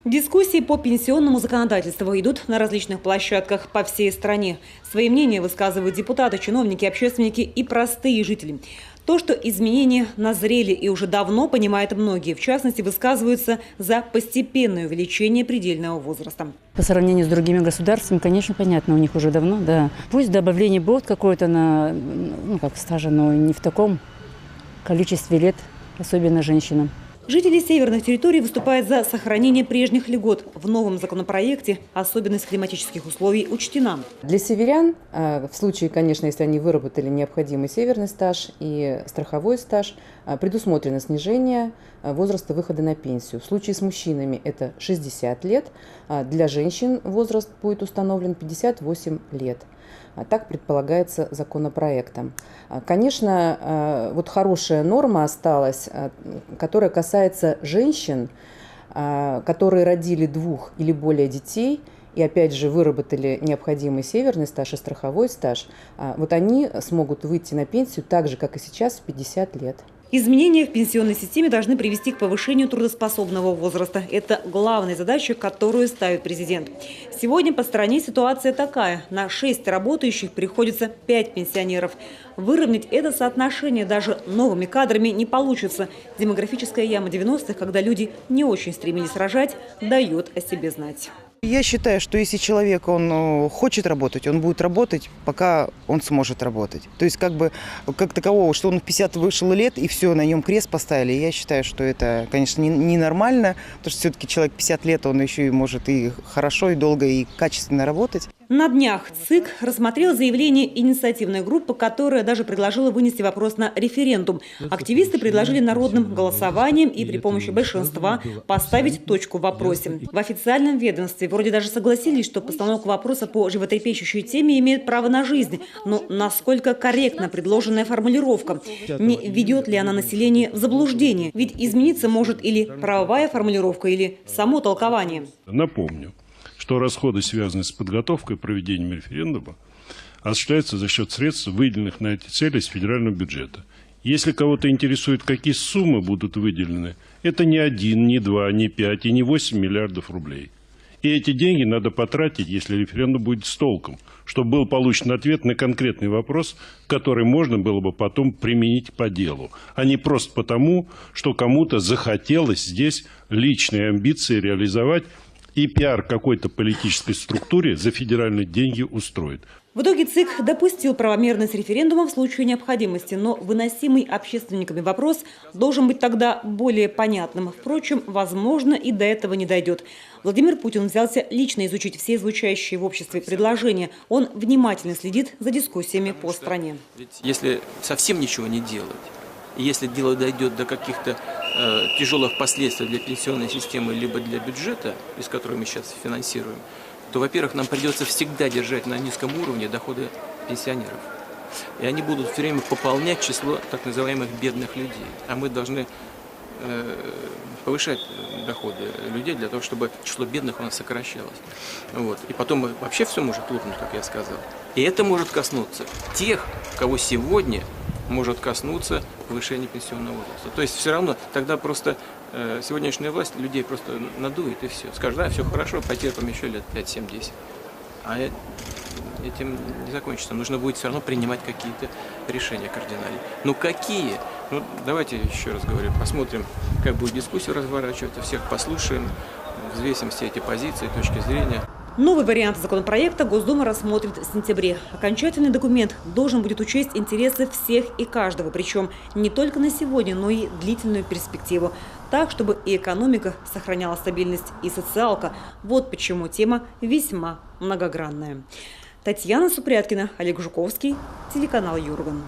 Дискуссии по пенсионному законодательству идут на различных площадках по всей стране. Свои мнения высказывают депутаты, чиновники, общественники и простые жители. То, что изменения назрели и уже давно понимают многие, в частности, высказываются за постепенное увеличение предельного возраста. По сравнению с другими государствами, конечно, понятно, у них уже давно, да. Пусть добавление будет какое-то на, стажа, но не в таком количестве лет, особенно женщинам. Жители северных территорий выступают за сохранение прежних льгот. В новом законопроекте особенность климатических условий учтена. Для северян, в случае, конечно, если они выработали необходимый северный стаж и страховой стаж, предусмотрено снижение возраста выхода на пенсию. В случае с мужчинами это 60 лет, для женщин возраст будет установлен 58 лет. Так предполагается законопроектом. Конечно, вот хорошая норма осталась, которая касается женщин, которые родили 2 или более детей и опять же выработали необходимый северный стаж и страховой стаж. Вот они смогут выйти на пенсию так же, как и сейчас, в 50 лет. Изменения в пенсионной системе должны привести к повышению трудоспособного возраста. Это главная задача, которую ставит президент. Сегодня по стране ситуация такая. На 6 работающих приходится 5 пенсионеров. Выровнять это соотношение даже новыми кадрами не получится. Демографическая яма 90-х, когда люди не очень стремились рожать, дает о себе знать. Я считаю, что если человек он хочет работать, он будет работать, пока он сможет работать. То есть как такового, что он в 50 вышел лет и все, на нем крест поставили, я считаю, что это, конечно, ненормально, потому что все-таки человек 50 лет, он еще и может и хорошо, и долго, и качественно работать. На днях ЦИК рассмотрел заявление инициативной группы, которая даже предложила вынести вопрос на референдум. Активисты предложили народным голосованием и при помощи большинства поставить точку в вопросе. В официальном ведомстве вроде даже согласились, что постановка вопроса по животрепещущей теме имеет право на жизнь. Но насколько корректна предложенная формулировка? Не ведет ли она население в заблуждение? Ведь измениться может или правовая формулировка, или само толкование. Напомню, что расходы, связанные с подготовкой и проведением референдума, осуществляются за счет средств, выделенных на эти цели из федерального бюджета. Если кого-то интересует, какие суммы будут выделены, это не 1, не 2, не 5 и не 8 миллиардов рублей. И эти деньги надо потратить, если референдум будет с толком, чтобы был получен ответ на конкретный вопрос, который можно было бы потом применить по делу, а не просто потому, что кому-то захотелось здесь личные амбиции реализовать и пиар какой-то политической структуре за федеральные деньги устроит. В итоге ЦИК допустил правомерность референдума в случае необходимости, но выносимый общественниками вопрос должен быть тогда более понятным. Впрочем, возможно, и до этого не дойдет. Владимир Путин взялся лично изучить все звучащие в обществе предложения. Он внимательно следит за дискуссиями по стране. Ведь если совсем ничего не делать, и если дело дойдет до каких-то тяжелых последствий для пенсионной системы либо для бюджета, из которого мы сейчас финансируем, то, во-первых, нам придется всегда держать на низком уровне доходы пенсионеров. И они будут все время пополнять число так называемых бедных людей. А мы должны повышать доходы людей для того, чтобы число бедных у нас сокращалось. Вот. И потом вообще все может лопнуть, как я сказал. И это может коснуться тех, кого сегодня может коснуться повышения пенсионного возраста. То есть все равно тогда просто сегодняшняя власть людей просто надует и все. Скажет, да, все хорошо, потерпим еще лет 5, 7, 10. А этим не закончится. Нужно будет все равно принимать какие-то решения кардинальные. Ну какие? Ну давайте еще раз говорю, посмотрим, как будет дискуссия разворачиваться, всех послушаем, взвесим все эти позиции, точки зрения. Новый вариант законопроекта Госдума рассмотрит в сентябре. Окончательный документ должен будет учесть интересы всех и каждого, причем не только на сегодня, но и длительную перспективу. Так, чтобы и экономика сохраняла стабильность, и социалка. Вот почему тема весьма многогранная. Татьяна Супряткина, Олег Жуковский, телеканал Юрган.